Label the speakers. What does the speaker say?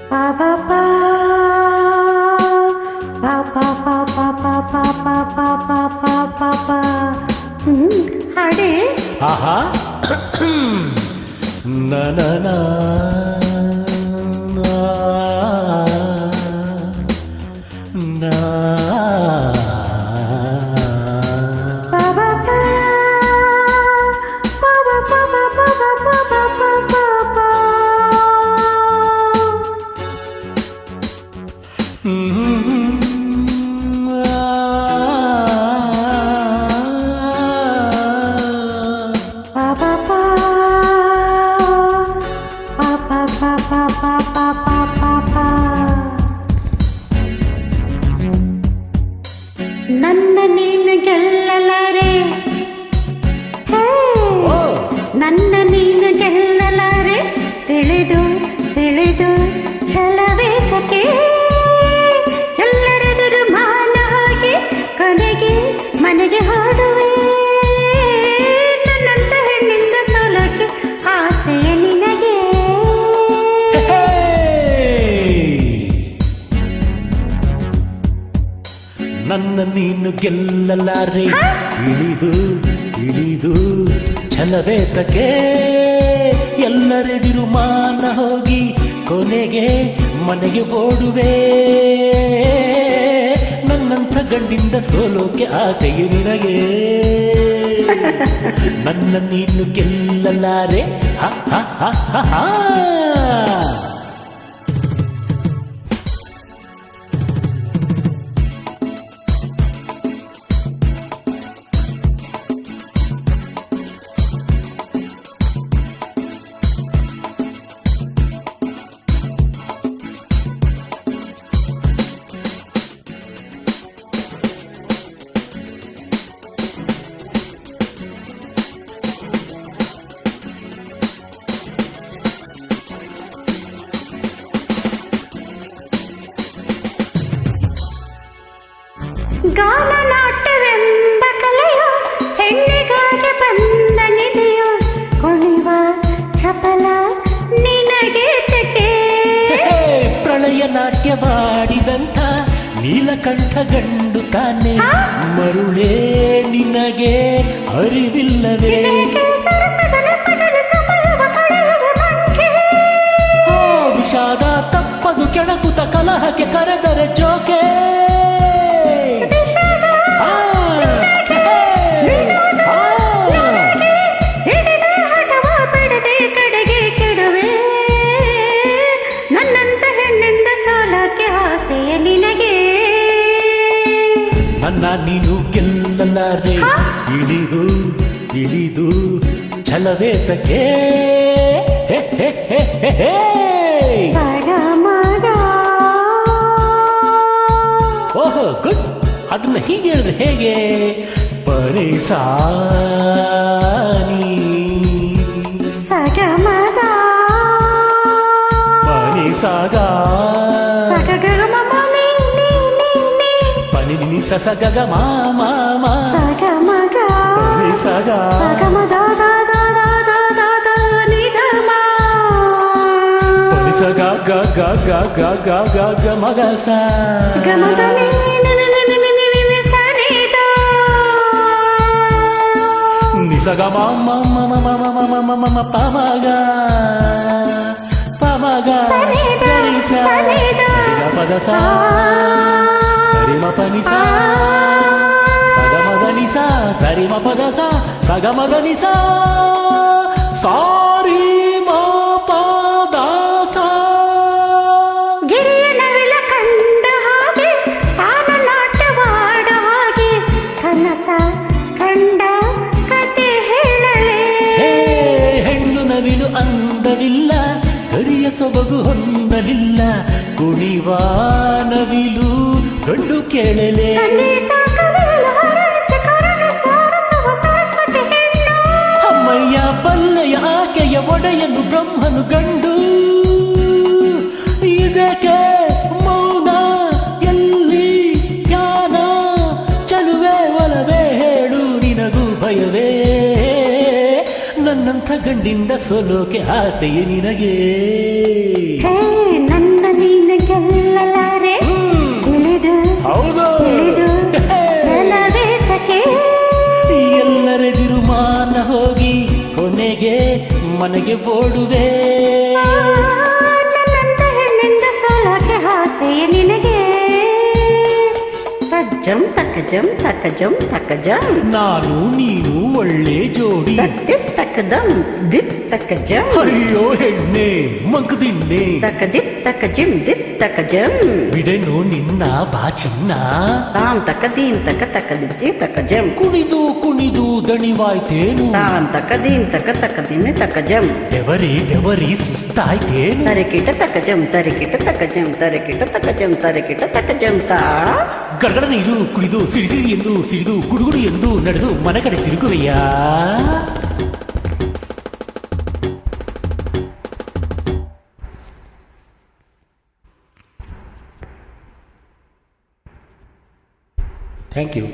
Speaker 1: pa pa pa pa pa pa pa pa pa pa pa pa pa pa pa ಹಾಡೆ
Speaker 2: ಆಹಾ ನ ನ ನ ನ
Speaker 1: pa pa pa pa pa pa pa pa pa pa pa pa ನನ್ನ ನೀನು ಗೆಲ್ಲಲಾರೆ ನನ್ನ ನೀನು ಗೆಲ್ಲಲಾರೆ ತಿಳಿದು ತಿಳಿದು ಛಲವೇಕಕ್ಕೆ ಎಲ್ಲರೆದುರು ಮಾನ ಹಾಗೆ ಕೊನೆಗೆ ಮನೆಗೆ ಹಾಡುವೆ ನನ್ನಂತ ಹೆಣ್ಣಿಂದ ಸೋಲಕ್ಕೆ ಆಸೆಯ ನಿನಗೆ
Speaker 2: ನನ್ನ ನೀನು ಗೆಲ್ಲಲಾರೆ ಇಳಿದು ಇಳಿದು ಛಲವೇತಕ್ಕೆ ಎಲ್ಲರೆದಿರು ಮಾನ ಹೋಗಿ ಕೊನೆಗೆ ಮನೆಗೆ ಓಡುವೆ ನನ್ನಂಥ ಗಂಡಿಂದ ಸೋಲೋಕೆ ಆಸೆಯು ನಿನಗೆ ನನ್ನ ನೀನು ಗೆಲ್ಲಲಾರೆ ಹ ಹ ಹ ಹ ಹ
Speaker 1: ಗಾನನಾಟ್ಯವೆಂಬ ಕಲೆಯು ಹೆಣ್ಣಿಗಾಗಿ ಬಂದ ನಿಧಿಯು ಕುಣಿವ ಚಪಲ ನಿನಗೆ ತಕೆ
Speaker 2: ಪ್ರಳಯ ನಾಟ್ಯವಾಡಿದಂಥ ನೀಲಕಂಠ ಗಂಡು ತಾನೆ ಮರುಳೇ ನಿನಗೆ ಅರಿವಿಲ್ಲವೇ ವಿಷಾದ ತಪ್ಪದು ಕೆಣಕುತ ಕಲಹಕ್ಕೆ ಕರೆದರೆ ಜೋಕೆ ನನ್ನ ನೀನು ಗೆಲ್ಲಲಾರೆ ಇಳಿದು ಇಳಿದು ಛಲವೇತಕ್ಕೆ ಓಹೋ ಗುಡ್ ಅದನ್ನ ಹೀಗೆ ಹೇಳಿದ್ರೆ ಹೇಗೆ ಪರಿಸಾನಿ
Speaker 1: ಸಗಮದ
Speaker 2: ಪರಿಸಾಗ ಸ ಸ ಗ ಗ ಮ ಮ ಮ
Speaker 1: ಸ ಗ ಮ ಗ
Speaker 2: ನಿ ಸ ಗ
Speaker 1: ಮ the the the the the the the ನಿ ದ ಮ
Speaker 2: ನಿ ಸ ಗ ಗ ಗ ಗ ಗ ಗ ಗ ಗ ಮ ಗ ಸ
Speaker 1: ಗ ಮ ದ ನಿ ನಿ ನಿ ನಿ ನಿ ನಿ ನಿ ನಿ ಸ ನಿ ದ
Speaker 2: ನಿ ಸ ಗ ಮ ಮ ಮ ಮ ಮ ಮ ಮ ಮ ಮ ಮ ಪ ಮ ಗ ಪ ಮ ಗ
Speaker 1: ಸ ನಿ ದ ಸ ನಿ ದ
Speaker 2: ಗ ಪ ದ ಸ ಸರಿ ಮ ಪ ನಿ ಸ ಸ ಗ ಮ ದ ನಿ ಸ ಸರಿ ಮ ಪ ದ ಸ ಸ ಗ ಮ ದ ನಿ ಸ ಸಾರಿ ಮ ಪ ದ ಸ
Speaker 1: ಗಿರಿಯ ನವಿಲ ಕಂಡ ಹಾಗೆ ತಾನ ನಾಟ್ಯವಾಡ ಹಾಗೆ ಕನಸ ಕಂಡ ಕತೆ ಹೇಳಲೇ
Speaker 2: ಹೆಣ್ಣು ನವಿಲು ಅಂದವಿಲ್ಲ ಕರಿಯ ಸೊಬಗು ಹೊಂದಲಿಲ್ಲ ಕುಣಿವ ನವಿಲು ಗಂಡು ಕೇಳಲೆ ಅಮ್ಮಯ್ಯ ಬಲ್ಲೆಯ ಆಕೆಯ ಒಡೆಯನು ಬ್ರಹ್ಮನು ಗಂಡು ಇದಕ್ಕೆ ಮೌನ ಎಲ್ಲಿ ಜ್ಞಾನ ಚಲುವೆ ಒಲವೇ ಹೇಳು ನಿನಗೂ ಭಯವೇ ನನ್ನಂಥ ಗಂಡಿಂದ ಸೋಲೋಕೆ ಆಸೆಯೇ ನಿನಗೆ
Speaker 1: ನನ್ನ
Speaker 2: ಓಡುವೆ
Speaker 1: ನನ್ನಂತ ಹೆಣ್ಣಿಂದ ಸೋಲಕ್ಕೆ ಆಸೆಯ ನಿನಗೆ ತಜ್ಜಂ ತಕಜಂ ತಕಜಂ ತಕಜಂ
Speaker 2: ನಾನು ನೀನು ಒಳ್ಳೆ ಜೋಡಿ
Speaker 1: ದಿತ್ ತಕದಂ ದಿತ್ ತಕಜಂ
Speaker 2: ಅಯ್ಯೋ ಹೆಣ್ಣೆ ಮಗದಿನ್ನೆ
Speaker 1: ತಕದಿತ್ ತಕಜಿಂ ದಿತ್ ತಕಜಂ
Speaker 2: ಬಿಡೆನು ನಿನ್ನ ಬಾಚಿನ್ನ
Speaker 1: ತಾಂ ತಕದೀಂ ತಕ ತಕದಿತ್ತಿ ತಕಜಂ
Speaker 2: ಕುಣಿದು ಕುಣಿದು ದಣಿವಾಯ್ತೇನು
Speaker 1: ತಾಂ ತಕದೀಂ ತಕ ತಕದಿಮೆ ತಕಜಂ
Speaker 2: ಬೆವರಿ ಸುಸ್ತಾಯ್ತೇನು
Speaker 1: ತರಿಕಿಟ ತಕಜಂ ತರಿಕಿಟ ತಕಜಂ ತರಿಕಿಟ ತಕಜಂ ತರಿಕಿಟ ತಕಜಂ ತಾ
Speaker 2: ಗಡಗಡ ನೀರು ಕುಡಿದು ಸಿಡಿಸಿಡಿ ಎಂದು ಸಿಡಿದು ಗುಡುಗುಡು ಎಂದು ನಡೆದು ಮನೆ ಕಡೆ ತಿರುಗುವೆಯಾ ಥ್ಯಾಂಕ್ ಯು